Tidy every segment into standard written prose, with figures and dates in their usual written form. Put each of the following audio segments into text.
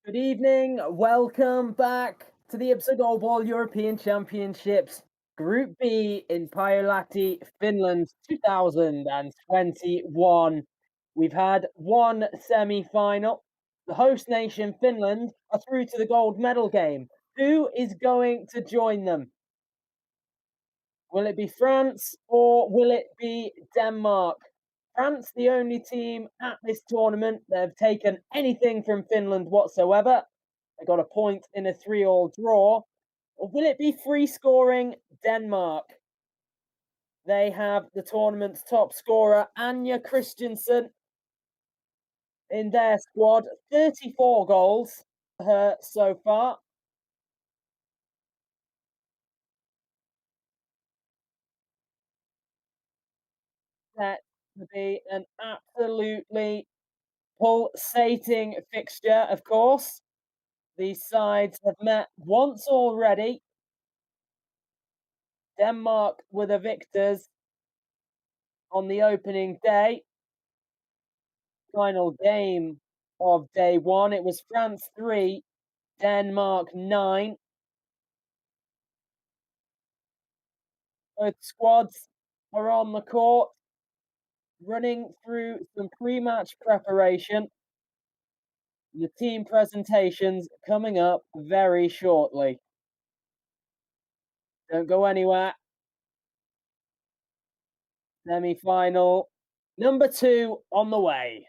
Good evening. Welcome back to the IBSA Goalball European Championships Group B in Pailahti, Finland 2021. We've had one semi-final. The host nation, Finland, are through to the gold medal game. Who is going to join them? Will it be France or will it be Denmark? France, the only team at this tournament that have taken anything from Finland whatsoever. They got a point in a 3-all draw. Or will it be free scoring Denmark? They have the tournament's top scorer, Anja Christensen, in their squad. 34 goals for her so far. Set to be an absolutely pulsating fixture, of course. These sides have met once already. Denmark were the victors on the opening day. Final game of day one. It was France 3, Denmark 9. Both squads are on the court, running through some pre-match preparation. The team presentations coming up very shortly. Don't go anywhere. Semi-final number 2 on the way.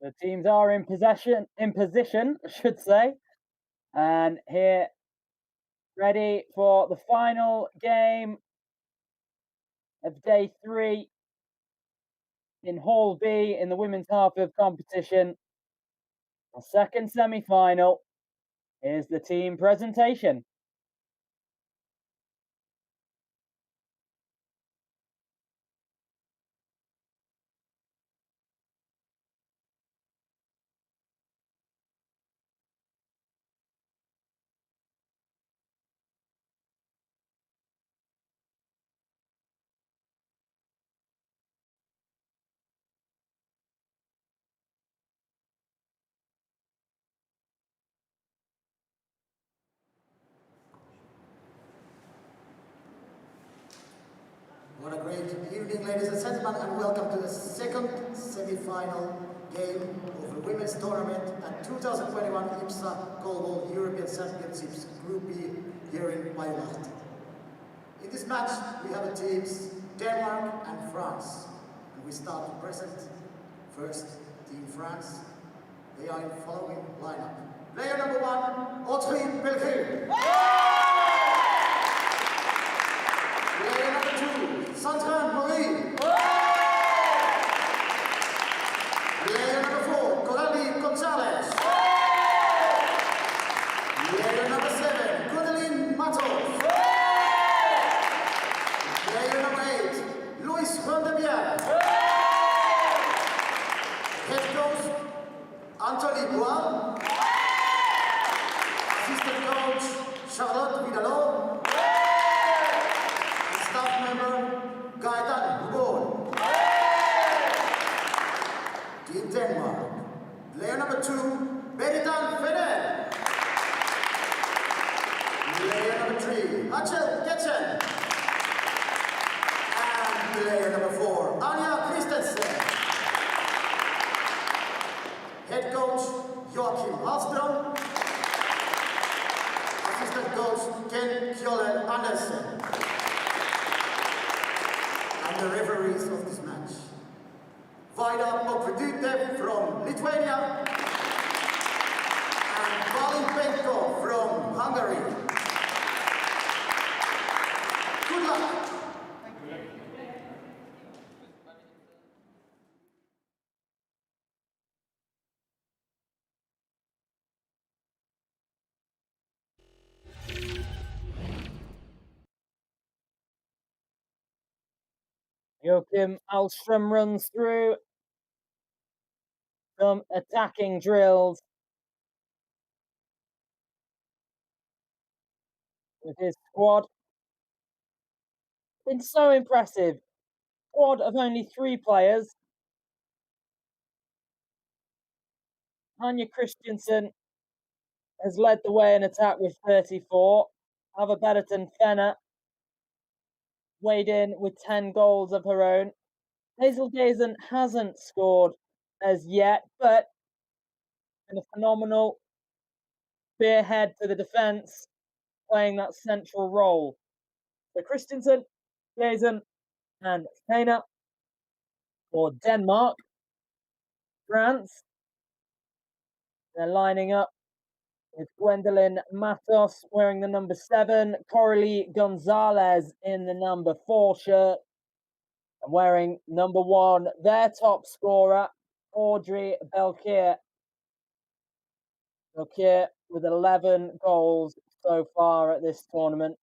The teams are in position, I should say. And here, ready for the final game of day 3 in Hall B in the women's half of competition. The second semi-final is the team presentation. What a great evening, ladies and gentlemen, and welcome to the second semi-final game of the women's tournament at 2021 IBSA Goalball European Championships Group B here in Pailahti. In this match, we have the teams Denmark and France. And we start to present first Team France. They are in the following lineup. Player number 1, Audrey Belgique. Player number 2, Sandra Marie. Assistant coach Charlotte Vidalot. And staff member Gaetan Hugon. Team Denmark. Player number 2, Beritan Feder. Player number 3, Achel Ketchen. And player number 4, Anja Christensen. Head coach Joachim Hallström. Assistant coach Ken Kjolle Andersen. And the referees of this match. Vaida Pokvedute from Lithuania. And Balin Penko from Hungary. Good luck. Joachim Alström runs through some attacking drills with his squad. Been so impressive. Squad of only 3 players. Anja Christensen has led the way in attack with 34. Ava Betterton Fenner weighed in with 10 goals of her own. Hazel Gazen hasn't scored as yet, but been a phenomenal spearhead to the defence, playing that central role. So Christensen, Gazen, and Fenner for Denmark. France, they're lining up with Gwendolyn Matos wearing the number 7, Coralie Gonzalez in the number 4 shirt, and wearing number 1, their top scorer, Audrey Belkier. Belkier with 11 goals so far at this tournament.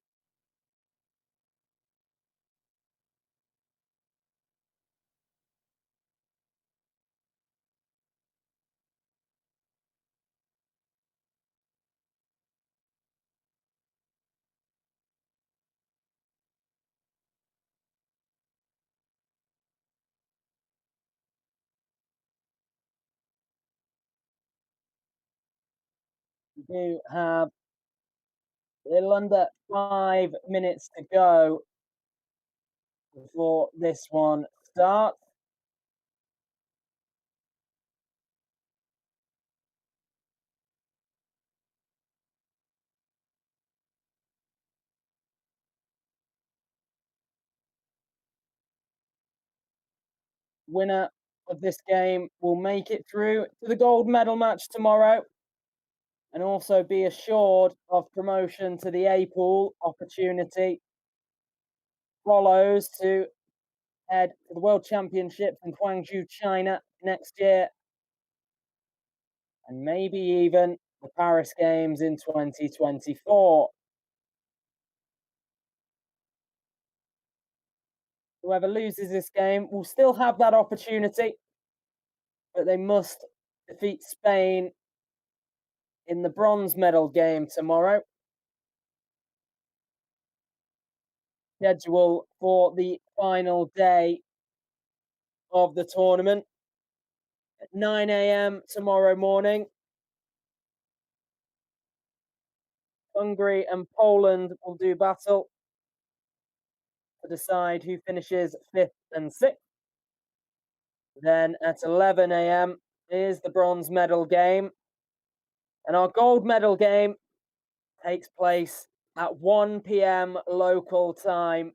We do have a little under 5 minutes to go before this one starts. Winner of this game will make it through to the gold medal match tomorrow and also be assured of promotion to the A pool. Opportunity follows to head to the World Championships in Guangzhou, China next year, and maybe even the Paris Games in 2024. Whoever loses this game will still have that opportunity, but they must defeat Spain in the bronze medal game tomorrow. Schedule for the final day of the tournament at 9 a.m. tomorrow morning. Hungary and Poland will do battle to decide who finishes 5th and 6th. Then at 11 a.m. is the bronze medal game. And our gold medal game takes place at 1 p.m. local time.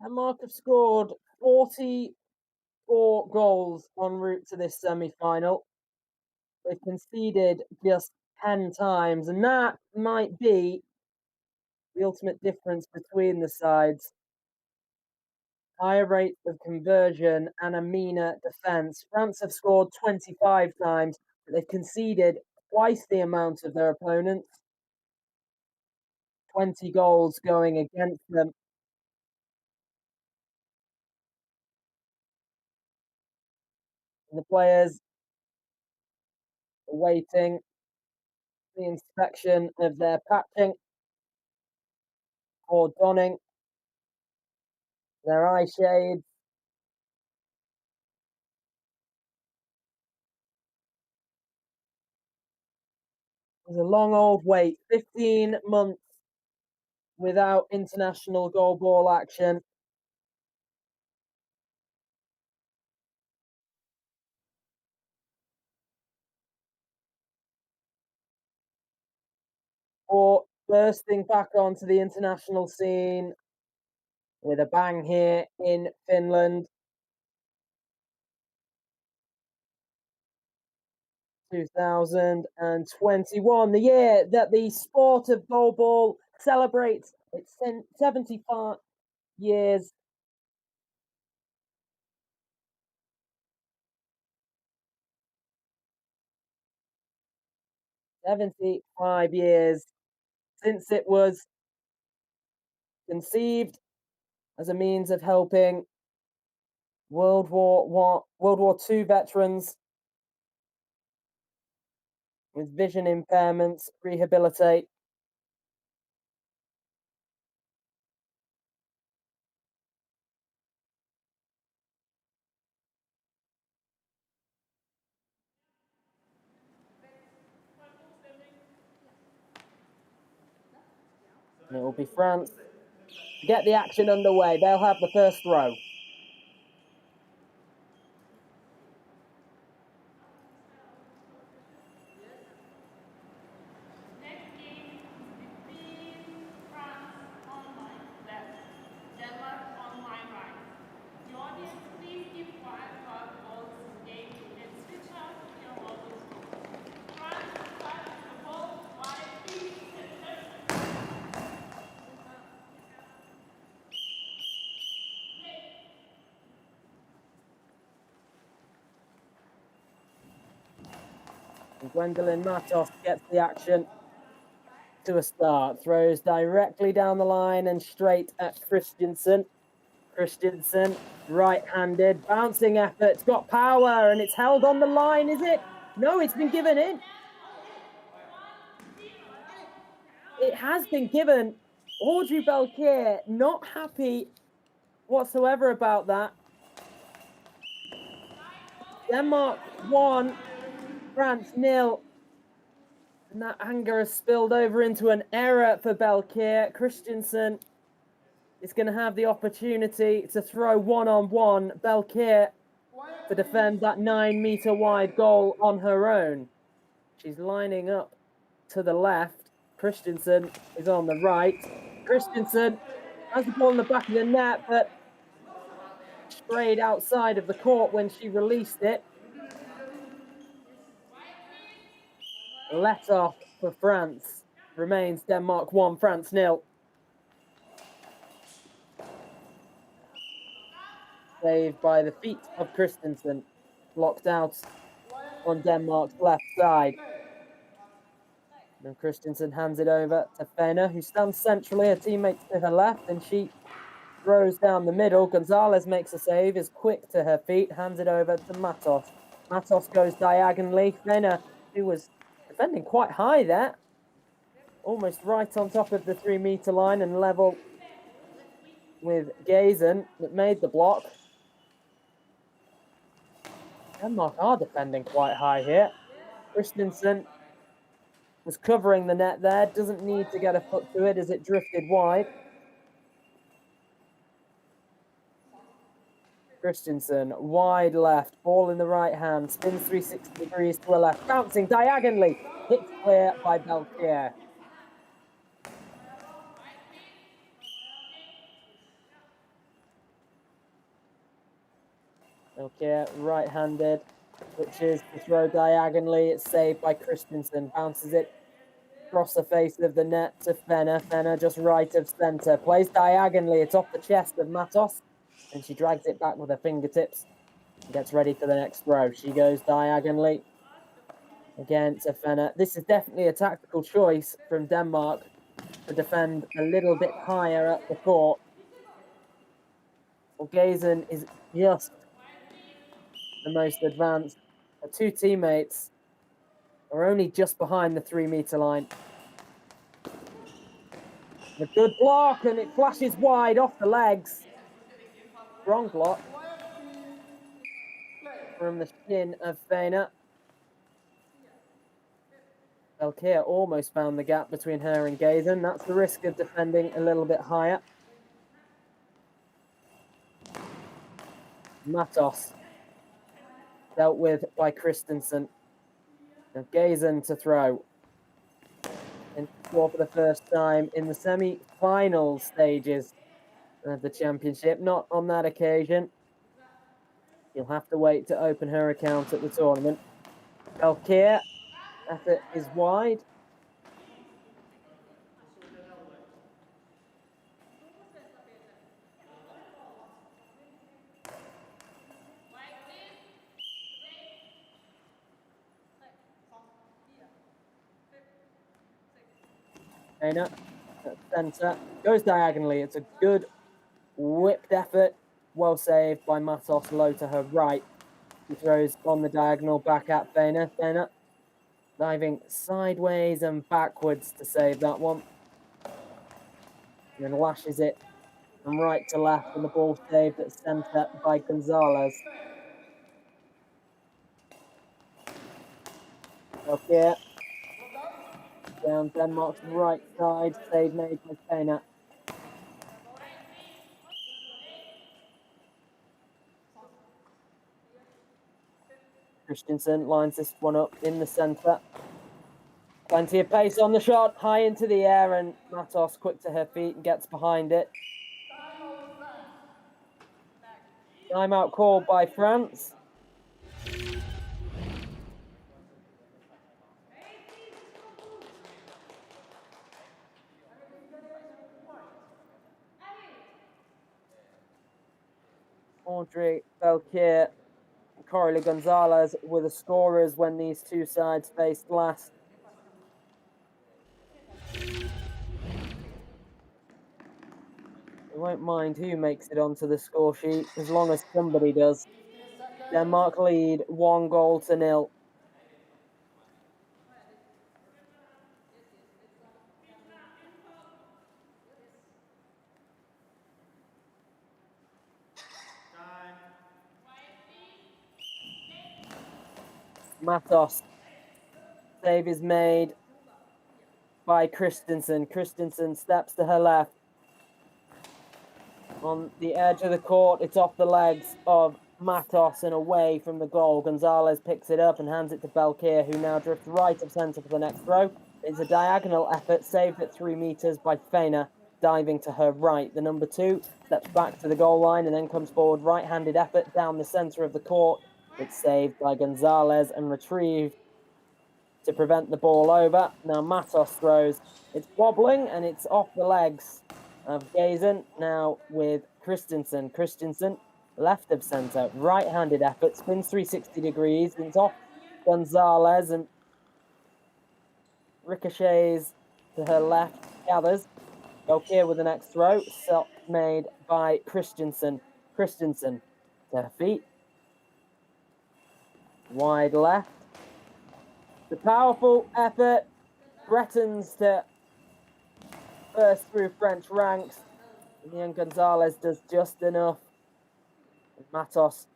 Denmark have scored 44 goals en route to this semi-final. They've conceded just 10 times, and that might be the ultimate difference between the sides. Higher rate of conversion and a meaner defence. France have scored 25 times, but they've conceded twice the amount of their opponents. 20 goals going against them. And the players awaiting the inspection of their patching or donning their eye shades. It was a long old wait, 15 months without international goalball action. Or bursting back onto the international scene with a bang here in Finland. 2021, the year that the sport of goalball celebrates its 75 years. "75 years since it was conceived as a means of helping World War II veterans with vision impairments rehabilitate." And it will be France to get the action underway. They'll have the first throw. Next game between France on my left, Denmark on my right. The audience, please keep quiet while the ball is engaged and switch out your mobile phone. France starts the ball wide, please. And Gwendolyn Matos gets the action to a start. Throws directly down the line and straight at Christensen. Christensen, right-handed, bouncing effort. It's got power and it's held on the line, is it? No, it's been given in. It has been given. Audrey Belkier not happy whatsoever about that. Denmark 1, France 0. And that anger has spilled over into an error for Belkier. Christensen is going to have the opportunity to throw one-on-one. Belkier to defend that 9-meter wide goal on her own. She's lining up to the left. Christensen is on the right. Christensen has the ball in the back of the net, but sprayed outside of the court when she released it. Let off for France. Remains Denmark 1, France 0. Saved by the feet of Christensen. Blocked out on Denmark's left side. And Christensen hands it over to Fenner, who stands centrally, her teammates to her left, and she throws down the middle. Gonzalez makes a save, is quick to her feet, hands it over to Matos. Matos goes diagonally. Fenner, who was defending quite high there, almost right on top of the 3-meter line and level with Gazen, that made the block. Denmark are defending quite high here. Christensen was covering the net there, doesn't need to get a foot to it as it drifted wide. Christensen, wide left, ball in the right hand, spins 360 degrees to the left, bouncing diagonally, hits clear by Belkier. Okay, right-handed, which is to throw diagonally. It's saved by Christensen. Bounces it across the face of the net to Fenner. Fenner just right of centre. Plays diagonally. It's off the chest of Matos. And she drags it back with her fingertips. And gets ready for the next throw. She goes diagonally. Again to Fenner. This is definitely a tactical choice from Denmark to defend a little bit higher up the court. Well, Gazen is just the most advanced. Her two teammates are only just behind the 3-meter line. A good block, and it flashes wide off the legs. Wrong block from the shin of Fena. Belkir almost found the gap between her and Gazen. That's the risk of defending a little bit higher. Matos dealt with by Christensen. Now Gazen to throw. And score for the first time in the semi-final stages of the championship. Not on that occasion. You'll have to wait to open her account at the tournament. Belkir, effort is wide. Dana at centre, goes diagonally. It's a good whipped effort, well saved by Matos, low to her right. He throws on the diagonal back at Fena. Fena diving sideways and backwards to save that one. And then lashes it from right to left, and the ball saved at centre by Gonzalez. Okay. Down Denmark's right side, save made by Fena. Christensen lines this one up in the centre. Plenty of pace on the shot, high into the air, and Matos quick to her feet and gets behind it. Timeout called by France. Audrey Belkir and Coralie Gonzalez were the scorers when these two sides faced last. We won't mind who makes it onto the score sheet, as long as somebody does. Denmark lead 1-0. Matos. Save is made by Christensen. Christensen steps to her left. On the edge of the court, it's off the legs of Matos and away from the goal. Gonzalez picks it up and hands it to Belkir, who now drifts right of centre for the next throw. It's a diagonal effort, saved at 3 meters by Fena, diving to her right. The number 2 steps back to the goal line and then comes forward. Right-handed effort down the centre of the court. It's saved by Gonzalez and retrieved to prevent the ball over. Now Matos throws. It's wobbling and it's off the legs of Gazen. Now with Christensen. Christensen, left of centre, right-handed effort, spins 360 degrees, and it's off Gonzalez and ricochets to her left, gathers. Belkir with the next throw, stop made by Christensen. Christensen to her feet. Wide left. The powerful effort threatens to burst through French ranks. And Ian Gonzalez does just enough. And Matos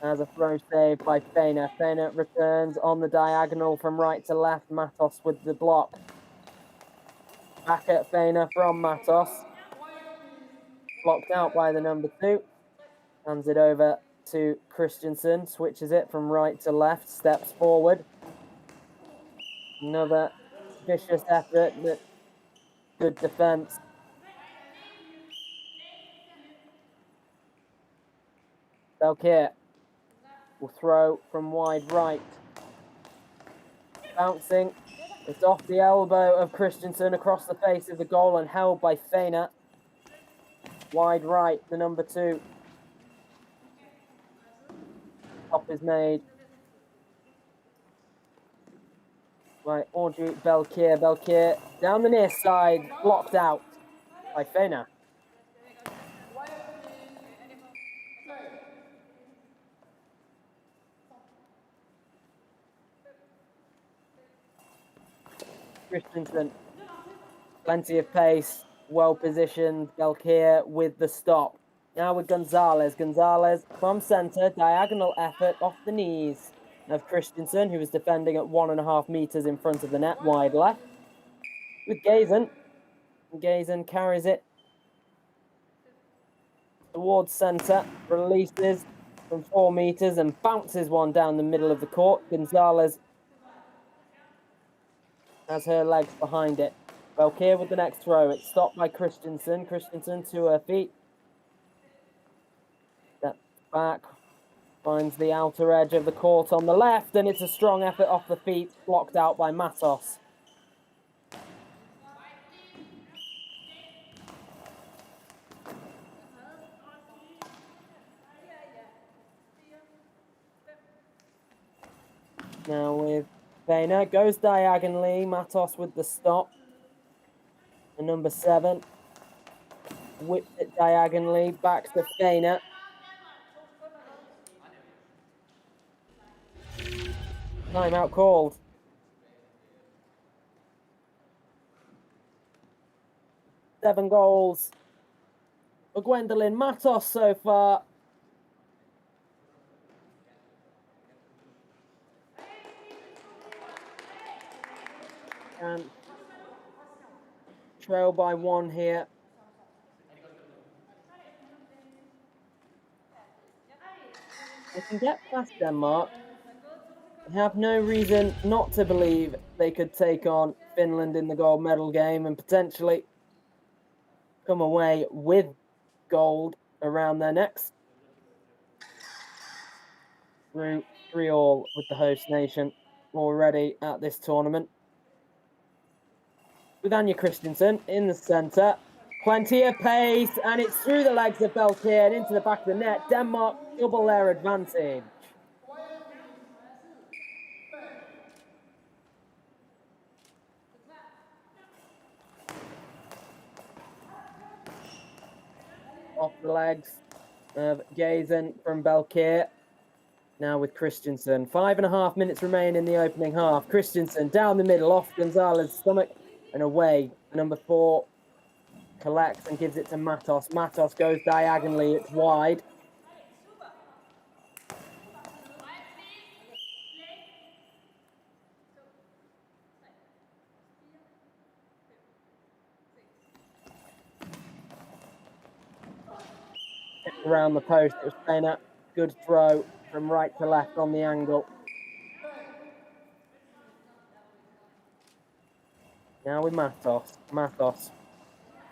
has a throw saved by Fena. Fena returns on the diagonal from right to left. Matos with the block. Back at Fena from Matos. Blocked out by the number 2. Hands it over to Christensen. Switches it from right to left. Steps forward. Another vicious effort, but good defense. Belkier will throw from wide right. Bouncing. It's off the elbow of Christensen across the face of the goal and held by Feina. Wide right, the number 2. Stop is made by Audrey Belkier. Belkier down the near side, blocked out by Feina. Christensen, plenty of pace, well positioned. Belkier with the stop. Now with Gonzalez. Gonzalez from centre, diagonal effort off the knees of Christensen, who was defending at 1.5 meters in front of the net, wide left. With Gazen. Gazen carries it towards centre, releases from 4 meters and bounces one down the middle of the court. Gonzalez has her legs behind it. Belkier with the next throw. It's stopped by Christensen. Christensen to her feet. Steps back. Finds the outer edge of the court on the left, and it's a strong effort off the feet, blocked out by Matos. Now with Feina, goes diagonally. Matos with the stop. The number 7 whips it diagonally, back to Feina. Timeout called. Seven goals for Gwendolyn Matos so far. And trail by 1 here. They can get past Denmark. They have no reason not to believe they could take on Finland in the gold medal game and potentially come away with gold around their necks. Through 3-3 with the host nation already at this tournament. With Anja Christensen in the centre. Plenty of pace, and it's through the legs of Belkier and into the back of the net. Denmark double their advantage. Off the legs of Gazen from Belkier. Now with Christensen. 5.5 minutes remain in the opening half. Christensen down the middle, off Gonzalez's stomach and away. Number 4 collects and gives it to Matos. Matos goes diagonally, it's wide. Around the post, it was Feina. Good throw from right to left on the angle. Now with Matos. Matos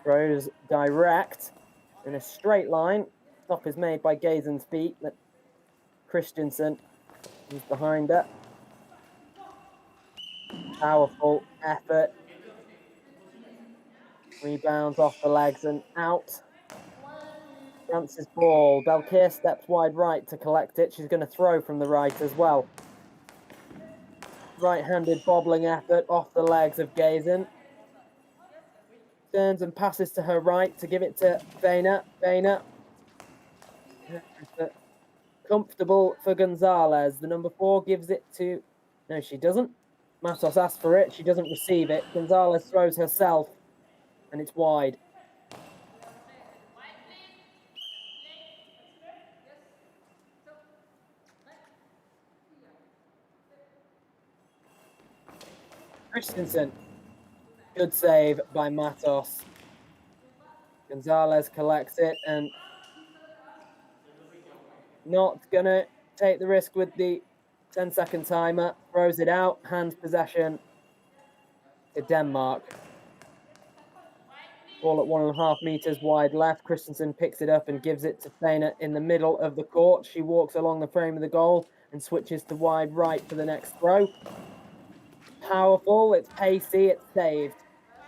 throws direct in a straight line. Stop is made by Gazen's feet, but Christensen is behind her. Powerful effort. Rebounds off the legs and out. Bounces ball. Belkier steps wide right to collect it. She's going to throw from the right as well. Right-handed bobbling effort off the legs of Gazen. Turns and passes to her right to give it to Feina. Feina. Comfortable for Gonzalez. The number 4 gives it to... No, she doesn't. Matos asks for it. She doesn't receive it. Gonzalez throws herself, and it's wide. Christensen. Good save by Matos. Gonzalez collects it and not going to take the risk with the 10-second timer. Throws it out. Hands possession to Denmark. Ball at 1.5 meters wide left. Christensen picks it up and gives it to Feiner in the middle of the court. She walks along the frame of the goal and switches to wide right for the next throw. Powerful, it's pacey, it's saved.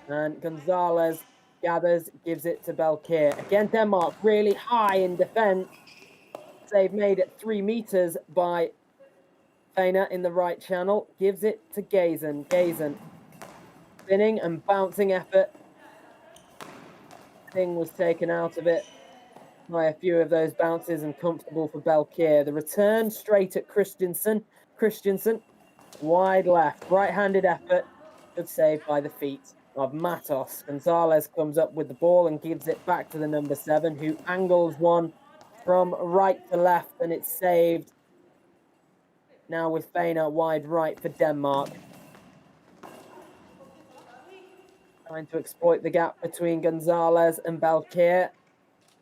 And Gonzalez gathers, gives it to Belkir. Again, Denmark really high in defense. Save made at 3 meters by Feiner in the right channel. Gives it to Gazen. Gazen spinning and bouncing effort. Thing was taken out of it by a few of those bounces and comfortable for Belkir. The return straight at Christensen. Christensen, wide left, right-handed effort. Good save by the feet of Matos. Gonzalez comes up with the ball and gives it back to the number 7, who angles one from right to left, and it's saved. Now with Feiner wide right for Denmark. Trying to exploit the gap between Gonzalez and Belkir.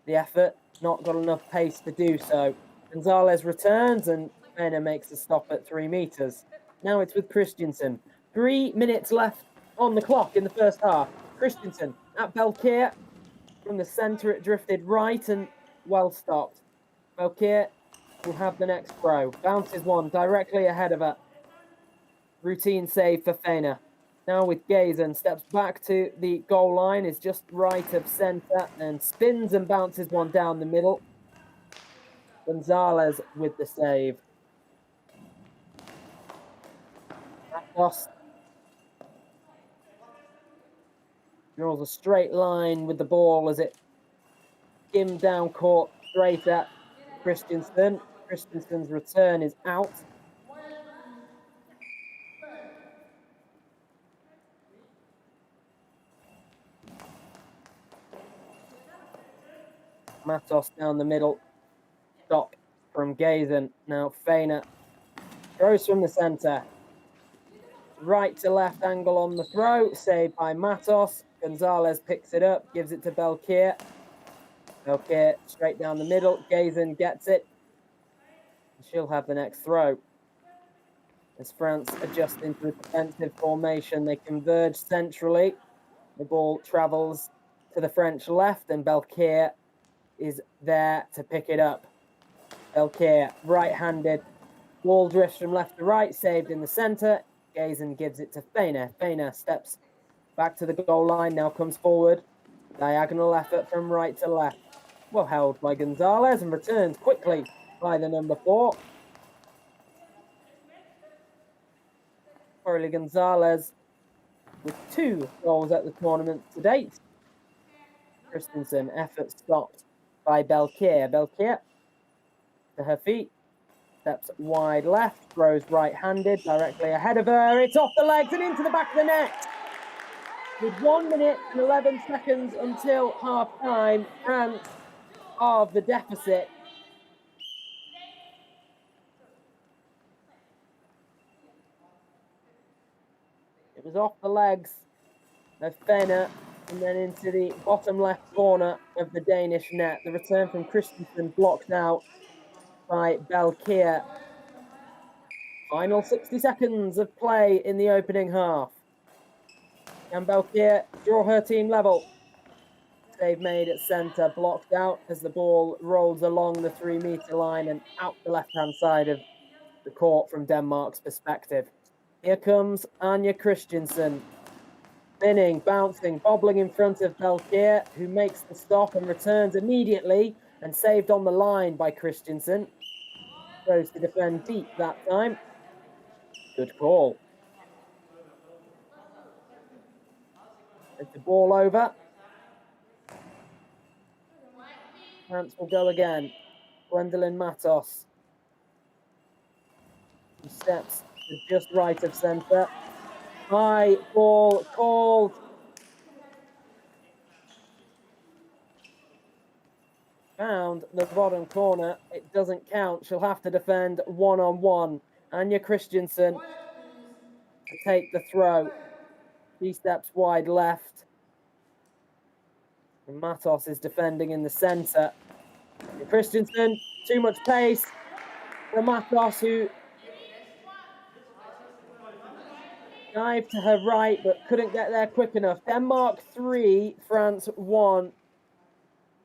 The effort, not got enough pace to do so. Gonzalez returns and Feiner makes a stop at 3 meters. Now it's with Christensen. 3 minutes left on the clock in the first half. Christensen at Belkir. From the center, it drifted right and well stopped. Belkir will have the next throw. Bounces one directly ahead of her. Routine save for Feiner. Now with Gazen, steps back to the goal line, is just right of center and spins and bounces one down the middle. Gonzalez with the save. Matos draws a straight line with the ball as it skimmed down court straight at Christensen. Christensen's return is out. Matos down the middle. Stop from Gazen. Now Feiner throws from the center. Right to left angle on the throw. Saved by Matos. Gonzalez picks it up, gives it to Belkir. Belkir straight down the middle. Gazen gets it. She'll have the next throw. As France adjust into a defensive formation, they converge centrally. The ball travels to the French left, and Belkir is there to pick it up. Belkir, right-handed. Ball drifts from left to right, saved in the center. Gazen gives it to Feiner. Feiner steps back to the goal line, now comes forward. Diagonal effort from right to left. Well held by Gonzalez and returns quickly by the number 4. Coralie Gonzalez with 2 goals at the tournament to date. Christensen, effort stopped by Belkir. Belkir to her feet, steps wide left, throws right-handed, directly ahead of her. It's off the legs and into the back of the net. With 1 minute and 11 seconds until half-time, France halve the deficit. It was off the legs of Feiner and then into the bottom left corner of the Danish net. The return from Christensen blocked out by Belkir. Final 60 seconds of play in the opening half. Can Belkir draw her team level? Save made at centre, blocked out as the ball rolls along the 3 meter line and out the left-hand side of the court from Denmark's perspective. Here comes Anja Christensen. Spinning, bouncing, bobbling in front of Belkir, who makes the stop and returns immediately and saved on the line by Christensen. Goes to defend deep that time. Good call. It's the ball over. France will go again. Gwendolyn Matos. He steps to just right of centre. High ball called. Found the bottom corner. It doesn't count. She'll have to defend one-on-one. Anja Christensen to take the throw. She steps wide left. And Matos is defending in the centre. Christensen, too much pace for Matos, who Dive to her right, but couldn't get there quick enough. Denmark 3, France 1.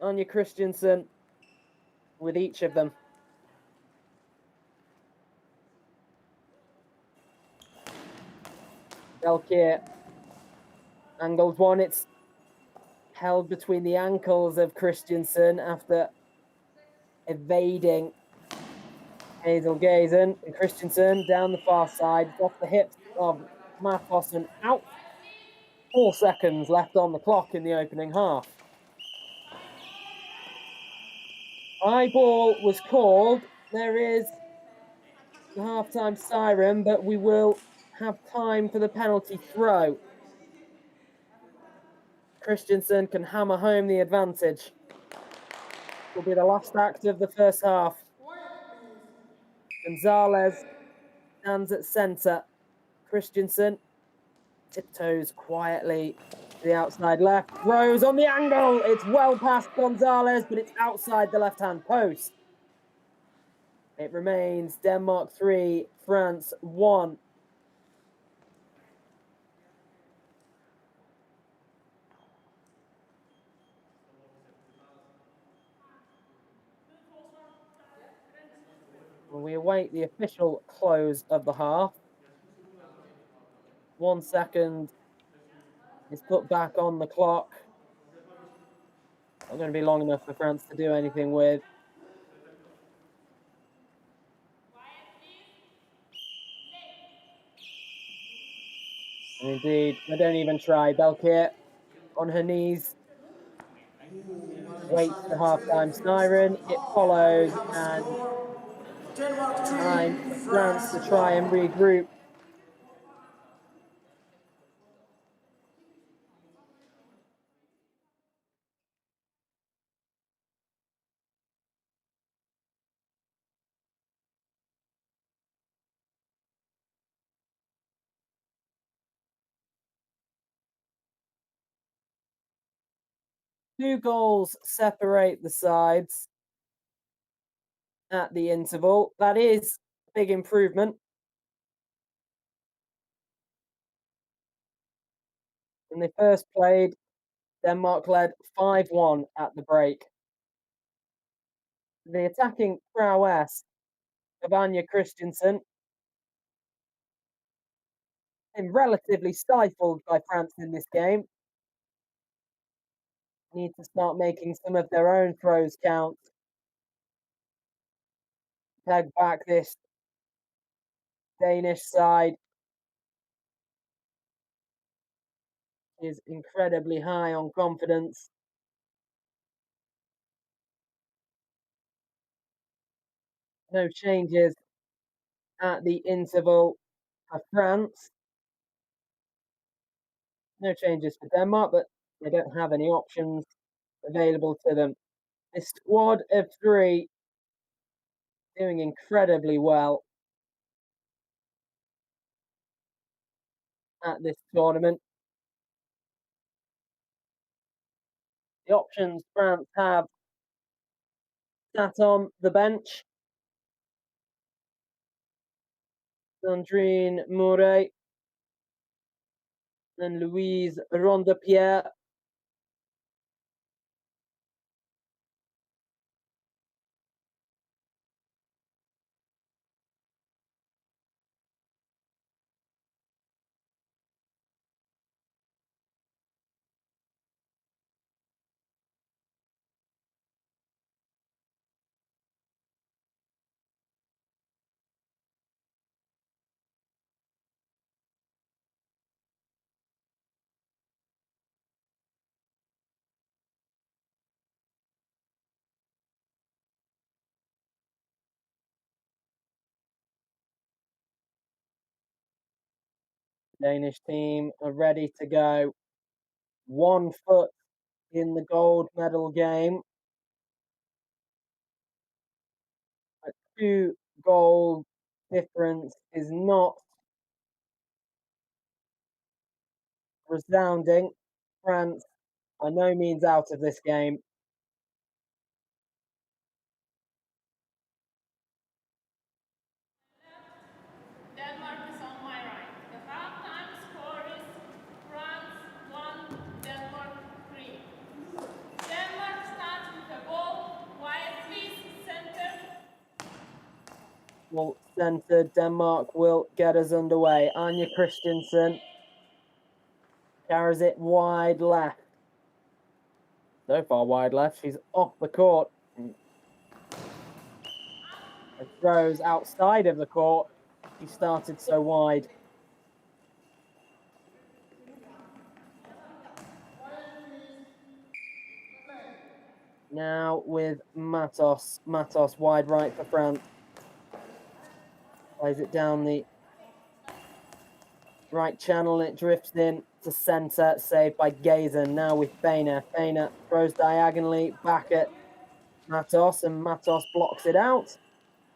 Anja Christensen with each of them. Belkier angles one. It's held between the ankles of Christensen after evading Hazel Gazen. And Christensen down the far side. It's off the hips of Mathos and out. 4 seconds left on the clock in the opening half. High ball was called. There is the halftime siren, but we will have time for the penalty throw. Christensen can hammer home the advantage. Will be the last act of the first half. Gonzalez stands at centre. Christensen tiptoes quietly to the outside left. Throws on the angle. It's well past Gonzalez, but it's outside the left-hand post. It remains Denmark 3, France 1. We await the official close of the half. 1 second is put back on the clock. Not going to be long enough for France to do anything with. And indeed, they don't even try. Belkier on her knees. Waits the halftime siren. It follows, and time for France to try and regroup. Two goals separate the sides at the interval. That is a big improvement. When they first played, Denmark led 5-1 at the break. The attacking prowess of Anja Christensen been relatively stifled by France in this game. Need to start making some of their own throws count. Peg back this Danish side is incredibly high on confidence. No changes at the interval for France. No changes for Denmark, but they don't have any options available to them. A squad of 3 doing incredibly well at this tournament. The options France have sat on the bench. Sandrine Mouret and Louise Rondepierre. Danish team are ready to go. 1 foot in the gold medal game. A 2 goal difference is not resounding. France by no means out of this game. Denmark is on my right. The halftime Well, centre, Denmark will get us underway. Anja Christensen carries it wide left. So far wide left, she's off the court. And throws outside of the court. She started so wide. Now with Matos. Matos wide right for France. Plays it down the right channel and it drifts in to centre, saved by Gazen. Now with Feiner. Feiner throws diagonally back at Matos and Matos blocks it out.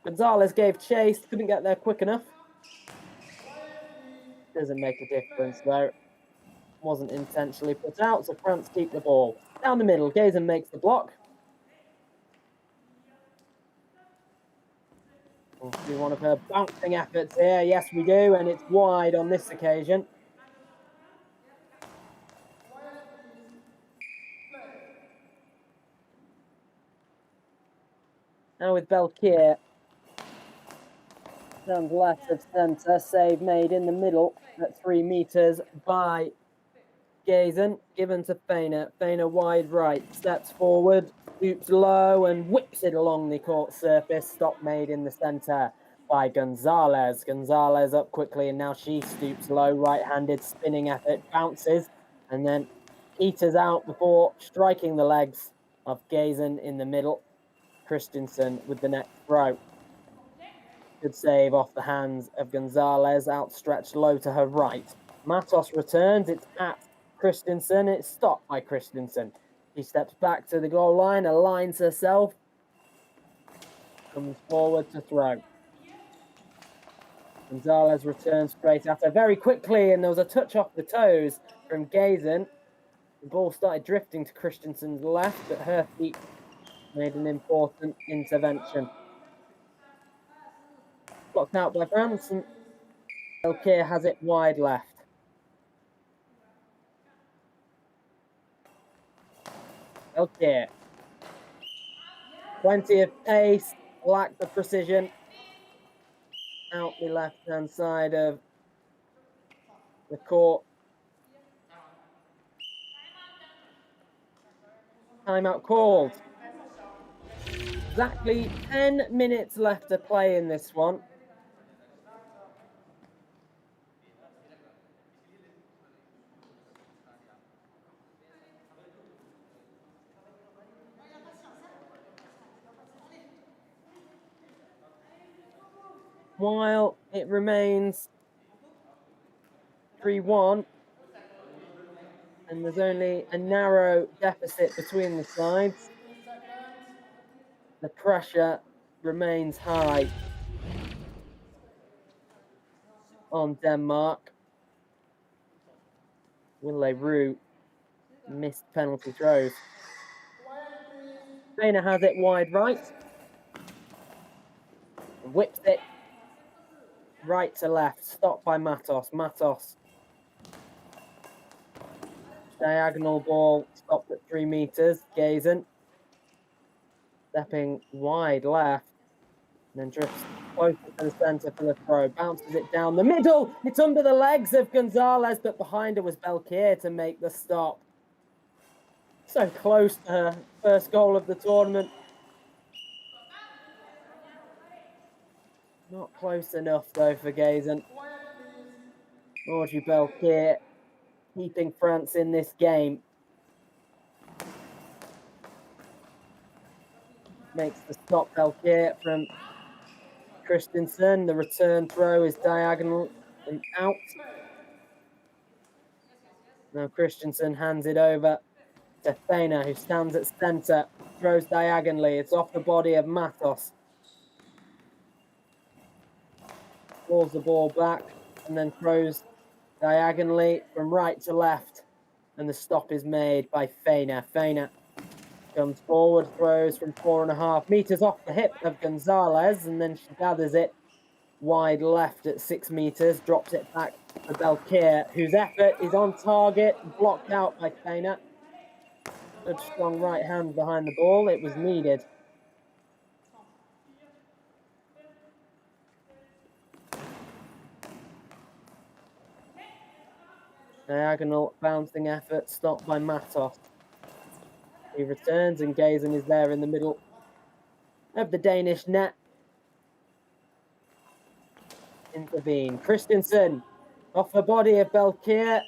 Gonzalez gave chase, couldn't get there quick enough. Doesn't make a difference though. Wasn't intentionally put out, so France keep the ball. Down the middle, Gazen makes the block. We'll see one of her bouncing efforts here. Yes, we do, and it's wide on this occasion. Now with Belkier. Stands left of centre, save made in the middle at 3 meters by Gazen, given to Feiner. Feiner wide right, steps forward, scoops low and whips it along the court surface. Stop made in the centre by Gonzalez. Gonzalez up quickly and now she stoops low, right-handed spinning effort, bounces and then peters out before striking the legs of Gazen in the middle. Christensen with the next throw. Good save off the hands of Gonzalez, outstretched low to her right. Matos returns, it's at Christensen, it's stopped by Christensen. She steps back to the goal line, aligns herself, comes forward to throw. Gonzalez returns straight at her very quickly, and there was a touch off the toes from Gazen. The ball started drifting to Christensen's left, but her feet made an important intervention. Blocked out by France, and Belkier has it wide left. Belkier. Plenty of pace, lack of precision. Out the left-hand side of the court. Timeout called. Exactly 10 minutes left to play in this one. While it remains 3-1, and there's only a narrow deficit between the sides, the pressure remains high on Denmark. Will Roux missed penalty throws. Feiner has it wide right. Whips it right to left, stopped by Matos. Matos. Diagonal ball, stopped at 3 meters. Gazen. Stepping wide left. And then drifts closer to the centre for the throw. Bounces it down the middle. It's under the legs of Gonzalez, but behind her was Belkier to make the stop. So close to her first goal of the tournament. Not close enough, though, for Gazen. Audrey Belkier keeping France in this game. Makes the stop Belkier from Christensen. The return throw is diagonal and out. Now Christensen hands it over to Feiner, who stands at centre. Throws diagonally. It's off the body of Matos. Pulls the ball back and then throws diagonally from right to left. And the stop is made by Feiner. Feiner comes forward, throws from 4.5 meters off the hip of Gonzalez, and then she gathers it wide left at 6 meters, drops it back to Belkier, whose effort is on target, blocked out by Feiner. Good strong right hand behind the ball. It was needed. Diagonal bouncing effort stopped by Matos. He returns and Gazen is there in the middle of the Danish net. Intervene. Christensen off the body of Belkier.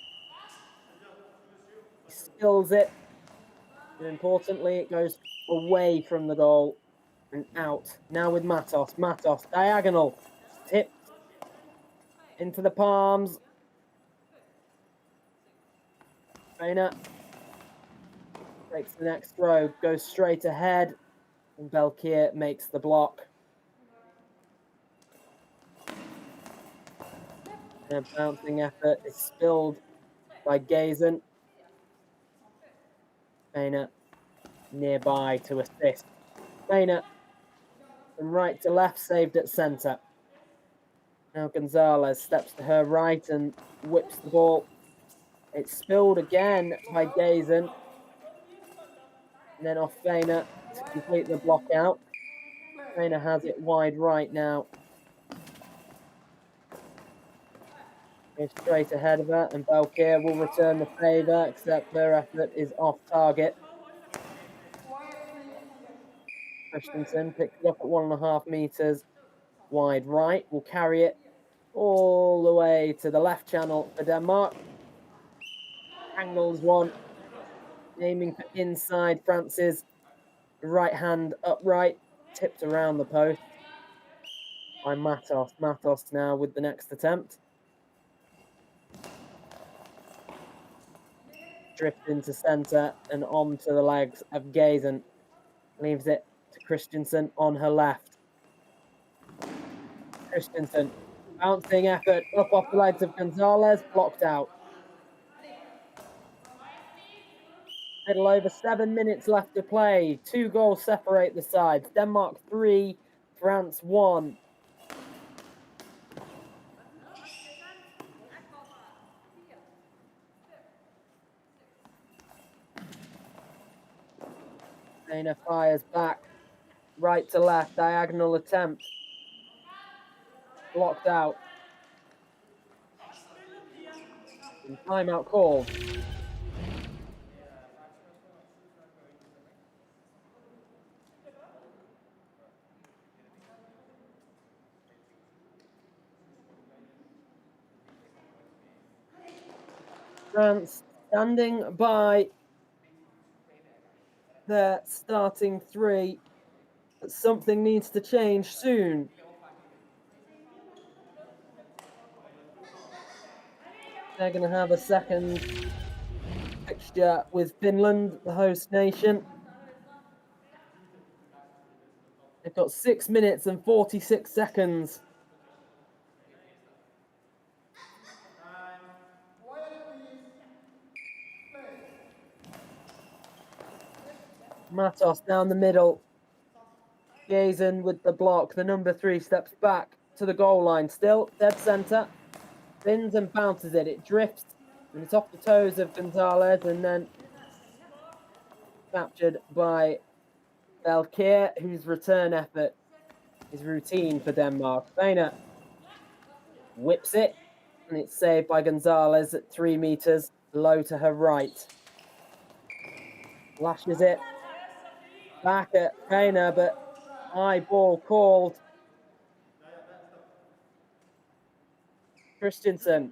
He skills it. And importantly, it goes away from the goal and out. Now with Matos. Matos, diagonal. Tipped into the palms. Reina takes the next throw, goes straight ahead, and Belkier makes the block. And a bouncing effort is spilled by Gazen. Reina nearby to assist. Reina from right to left, saved at centre. Now Gonzalez steps to her right and whips the ball. It's spilled again by Gazen. And then off Feina to complete the block out. Feina has it wide right now. Goes straight ahead of her, and Belkier will return the favour, except her effort is off target. Christensen picks it up at 1.5 metres wide right, will carry it all the way to the left channel for Denmark. Angles one, aiming for inside France's right hand upright, tipped around the post by Matos. Matos now with the next attempt. Drift into centre and on to the legs of Gazen. Leaves it to Christensen on her left. Christensen, bouncing effort up off the legs of Gonzalez, blocked out. Little over 7 minutes left to play. 2 goals separate the sides. Denmark 3, France 1. Dana fires back, right to left, diagonal attempt. Blocked out. And timeout called. France standing by their starting 3. But something needs to change soon. They're going to have a second fixture with Finland, the host nation. They've got 6 minutes and 46 seconds. Matos down the middle. Gazen with the block. The number 3 steps back to the goal line. Still dead centre. Spins and bounces it. It drifts and it's off the toes of Gonzalez and then captured by Belkier, whose return effort is routine for Denmark. Feina whips it and it's saved by Gonzalez at 3 metres low to her right. Lashes it back at Feina, but high ball called. Christensen.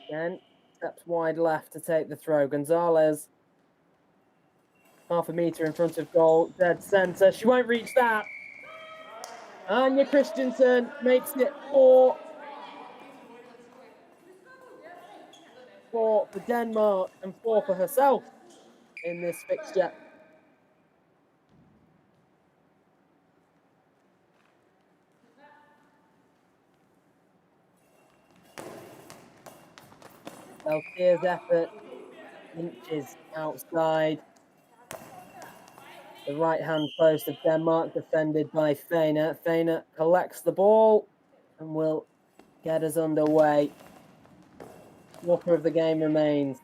Again, steps wide left to take the throw. Gonzalez, 0.5 metre in front of goal, dead centre. She won't reach that. Anja Christensen makes it 4 for Denmark and 4 for herself in this fixture. Belkier's effort inches outside the right-hand post of Denmark, defended by Feina. Feina collects the ball and will get us underway. Quarter of the game remains.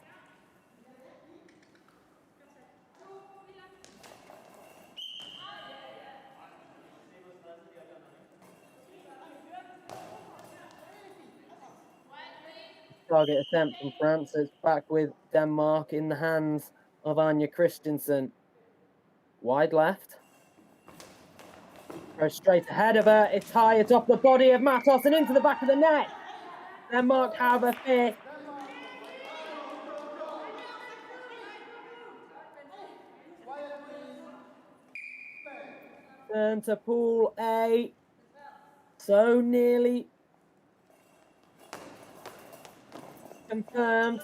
target attempt from France. So it's back with Denmark in the hands of Anja Christensen. Wide left. Goes straight ahead of her. It's high. It's off the body of Matos and into the back of the net. Denmark have a fifth. Turn to Pool A. So nearly confirmed.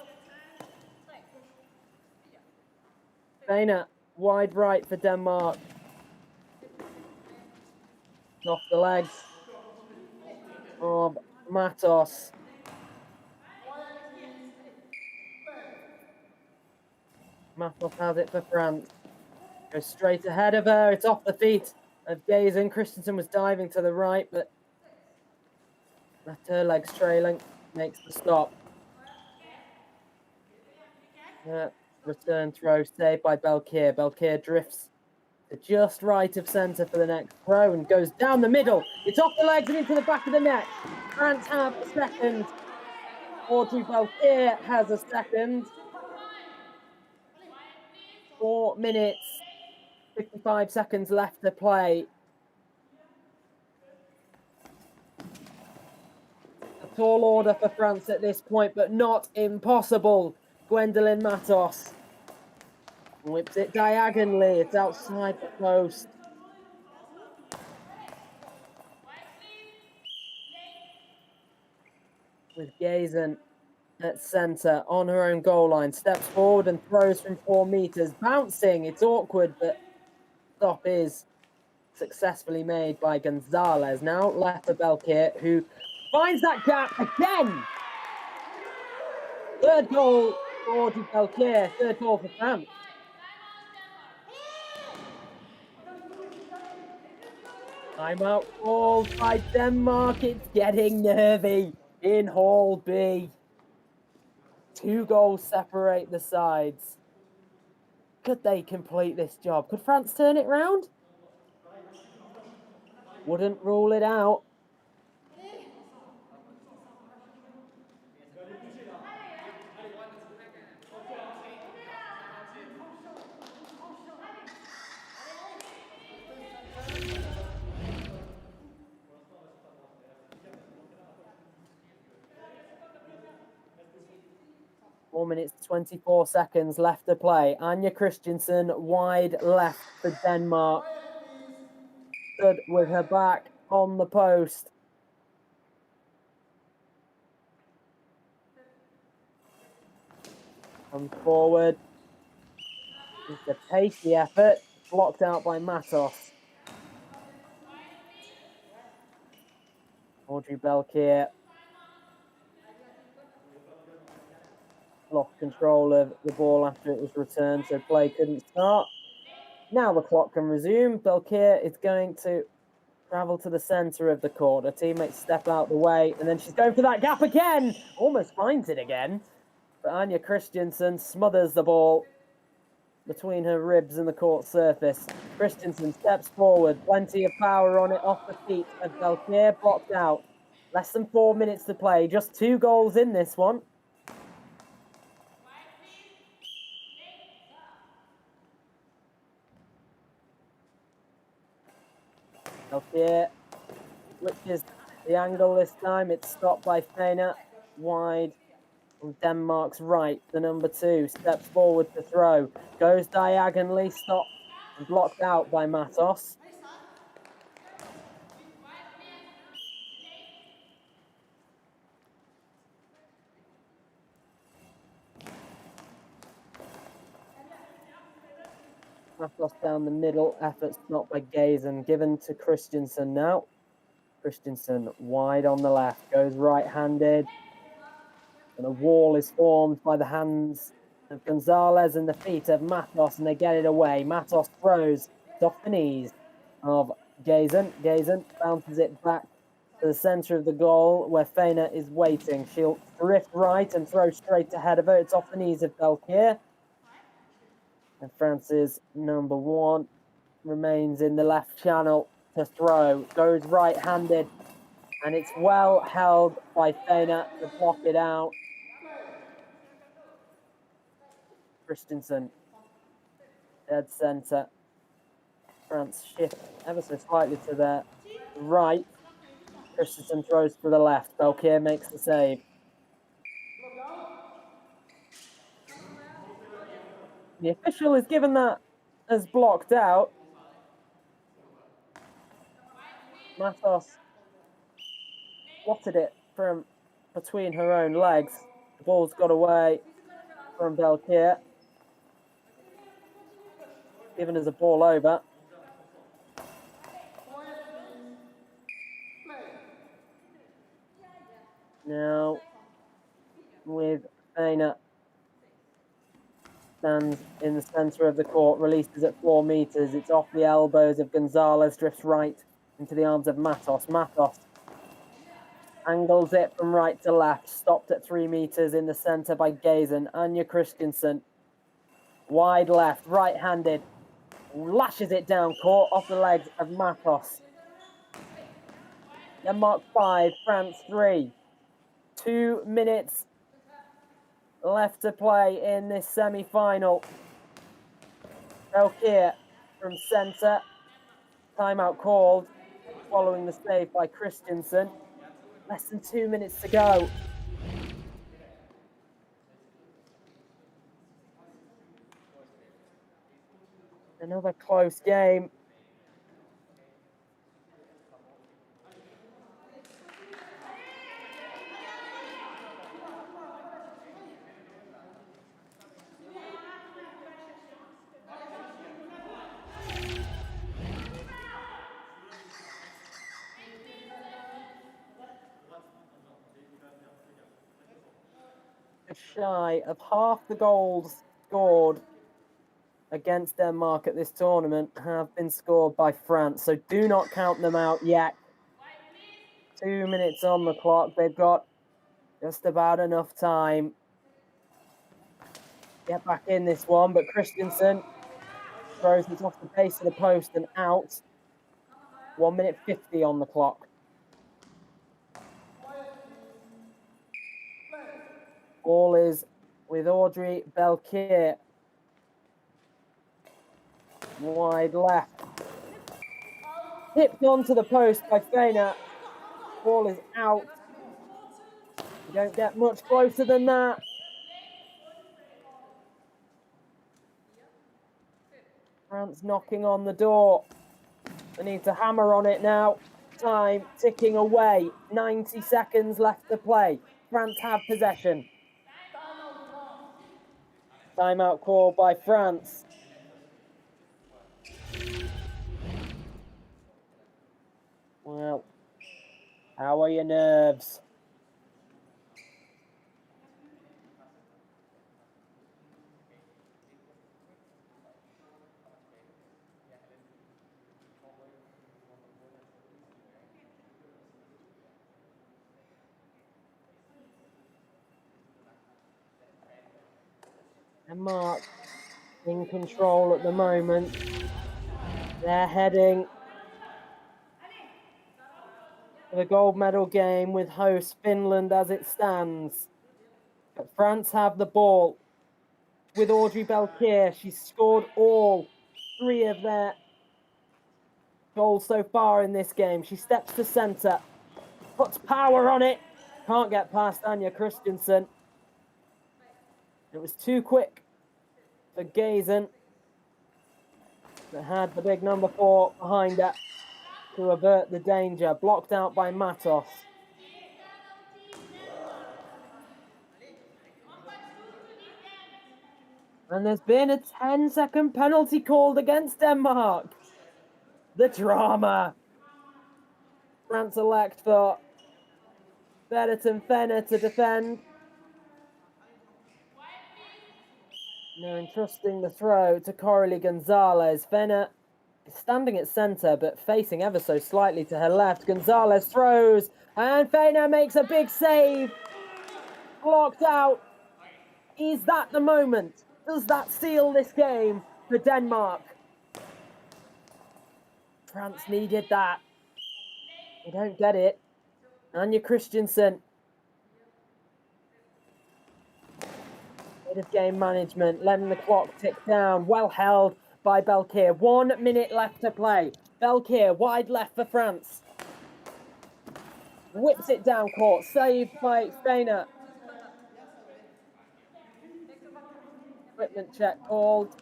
Dana, wide right for Denmark. Off the legs of Matos. Matos has it for France. Goes straight ahead of her. It's off the feet of Gazen. Christensen was diving to the right, but left her legs trailing. Makes the stop. Return throw saved by Belkir. Belkir drifts to just right of centre for the next throw and goes down the middle. It's off the legs and into the back of the net. France have a second. Audrey Belkir has a second. 4 minutes, 55 seconds left to play. A tall order for France at this point, but not impossible. Gwendolyn Matos whips it diagonally. It's outside the post. With Gazen at centre on her own goal line, steps forward and throws from 4 meters, bouncing. It's awkward, but stop is successfully made by Gonzalez. Now left for Belkir, who finds that gap again. Third goal for Audrey Belkir, third goal for France. Timeout called by Denmark. It's getting nervy in Hall B. 2 goals separate the sides. Could they complete this job? Could France turn it round? Wouldn't rule it out. Four minutes, 24 seconds left to play. Anja Christensen wide left for Denmark. Stood with her back on the post. Comes forward. It's a pacey effort. Blocked out by Matos. Audrey Belkir lost control of the ball after it was returned, so play couldn't start. Now the clock can resume. Belkir is going to travel to the centre of the court. Her teammates step out the way, and then she's going for that gap again. Almost finds it again. But Anja Christensen smothers the ball between her ribs and the court surface. Christensen steps forward, plenty of power on it off the feet of Belkir, blocked out. Less than 4 minutes to play, just 2 goals in this one. Belkir switches the angle this time. It's stopped by Feina, wide on Denmark's right. The number 2 steps forward to throw, goes diagonally, stopped and blocked out by Matos. Matos down the middle, effort stopped by Gazen, given to Christensen now. Christensen wide on the left, goes right-handed, and a wall is formed by the hands of Gonzalez and the feet of Matos, and they get it away. Matos throws off the knees of Gazen. Gazen bounces it back to the centre of the goal where Feina is waiting. She'll drift right and throw straight ahead of her. It's off the knees of Belkir. And France's number 1 remains in the left channel to throw. Goes right-handed, and it's well held by Feina to block it out. Christensen. Dead centre. France shift ever so slightly to their right. Christensen throws to the left. Belkier makes the save. The official is given that as blocked out. Matos swatted it from between her own legs. The ball's got away from Belkier. Given as a ball over. Now, with Feina stands in the centre of the court, releases at 4 metres. It's off the elbows of Gonzalez, drifts right into the arms of Matos. Matos angles it from right to left, stopped at 3 metres in the centre by Gazen. Anja Christensen, wide left, right-handed, lashes it down court off the legs of Matos. Denmark 5, France 3. 2 minutes left to play in this semi-final. Belkier from centre. Timeout called following the save by Christensen. Less than 2 minutes to go. Another close game. Shy of half the goals scored against Denmark at this tournament have been scored by France, so do not count them out yet. 2 minutes on the clock. They've got just about enough time. Get back in this one, but Christensen throws it off the base of the post and out. 1 minute 50 on the clock. Ball is with Audrey Belkier. Wide left. Tipped onto the post by Feina. Ball is out. You don't get much closer than that. France knocking on the door. They need to hammer on it now. Time ticking away. 90 seconds left to play. France have possession. Timeout call by France. Well, how are your nerves? Denmark in control at the moment. They're heading for the gold medal game with host Finland as it stands. But France have the ball with Audrey Belkier. She's scored all 3 of their goals so far in this game. She steps to centre, puts power on it. Can't get past Anja Christensen. It was too quick for Gazen, that had the big number 4 behind her to avert the danger. Blocked out by Matos. And there's been a 10-second penalty called against Denmark. The drama. France elect for Betterton Fenner to defend. Now entrusting the throw to Coralie Gonzalez. Fenner is standing at centre, but facing ever so slightly to her left. Gonzalez throws, and Fenner makes a big save. Blocked out. Is that the moment? Does that seal this game for Denmark? France needed that. They don't get it. Anja Christensen. Bit of game management, letting the clock tick down. Well held by Belkir. 1 minute left to play. Belkir wide left for France. Whips it down court. Saved by Feiner. Equipment check called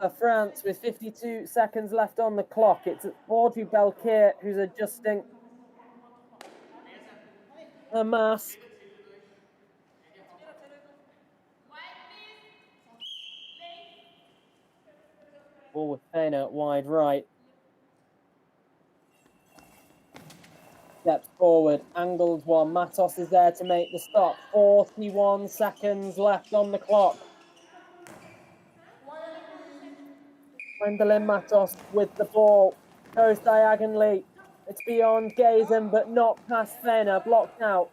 for France with 52 seconds left on the clock. It's Audrey Belkir who's adjusting her mask. Ball with Feiner wide right. Steps forward, angled one. Matos is there to make the stop. 41 seconds left on the clock. Gwendolyn Matos with the ball. Goes diagonally. It's beyond Gazen, but not past Feiner. Blocked out.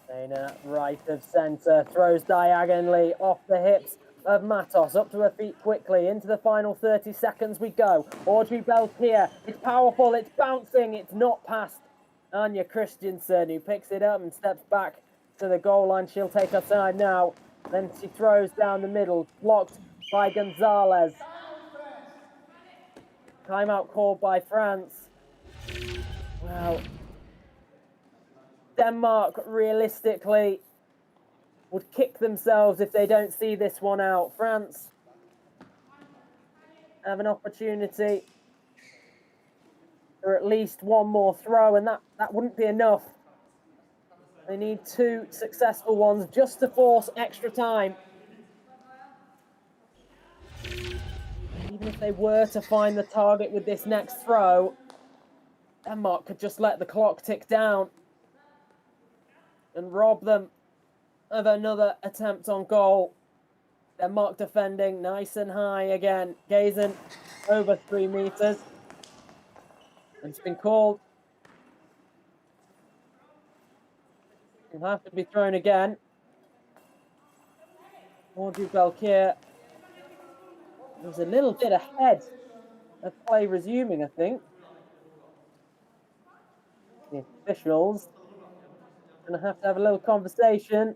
Feiner, right of centre. Throws diagonally off the hips of Matos. Up to her feet quickly. Into the final 30 seconds we go. Audrey Belkir. It's powerful. It's bouncing. It's not past Anya Christensen, who picks it up and steps back to the goal line. She'll take her side now. Then she throws down the middle. Blocked by Gonzalez. Timeout called by France. Well, Denmark realistically would kick themselves if they don't see this one out. France have an opportunity for at least one more throw, and that wouldn't be enough. They need 2 successful ones just to force extra time. Even if they were to find the target with this next throw, Denmark could just let the clock tick down and rob them of another attempt on goal. Denmark defending nice and high again. Gazen over 3 meters. And it's been called. It'll have to be thrown again. Audrey Belkir was a little bit ahead of play resuming, I think. The officials are going to have a little conversation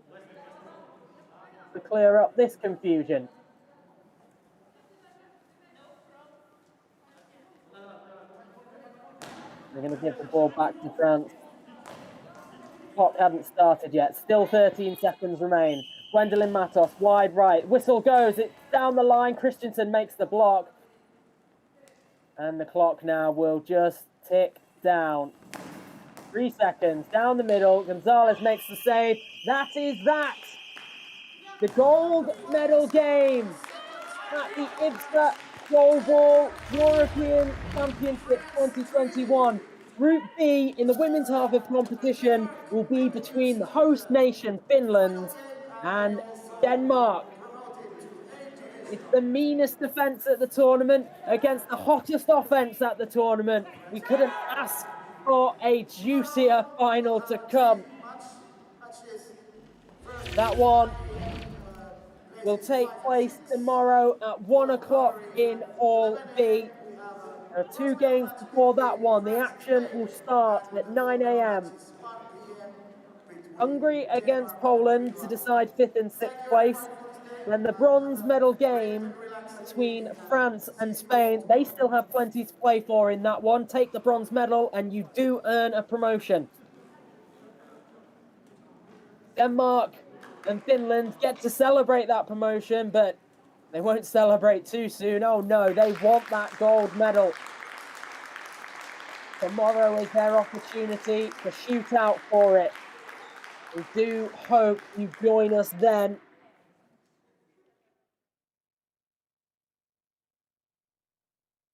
to clear up this confusion. They're going to give the ball back to France. Clock hadn't started yet. Still 13 seconds remain. Gwendolyn Matos, wide right. Whistle goes. It's down the line. Christensen makes the block. And the clock now will just tick down. 3 seconds. Down the middle. Gonzalez makes the save. That is that. The gold medal game at the IBSA Goalball European Championship 2021. Group B in the women's half of competition will be between the host nation, Finland, and Denmark. It's the meanest defence at the tournament against the hottest offence at the tournament. We couldn't ask for a juicier final to come. That one will take place tomorrow at 1 o'clock in Hall B. There are 2 games before that one. The action will start at 9 a.m. Hungary against Poland to decide 5th and 6th place. Then the bronze medal game between France and Spain. They still have plenty to play for in that one. Take the bronze medal and you do earn a promotion. Denmark and Finland get to celebrate that promotion, but they won't celebrate too soon. Oh no, they want that gold medal. Tomorrow is their opportunity to shoot out for it. We do hope you join us then.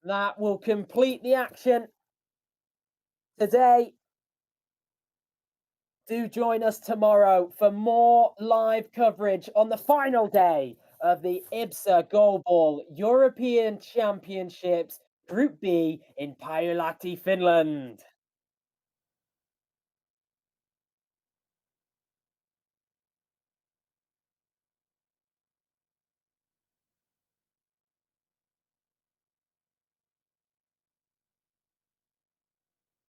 That will complete the action today. Do join us tomorrow for more live coverage on the final day of the IBSA Goalball European Championships Group B in Pailahti, Finland.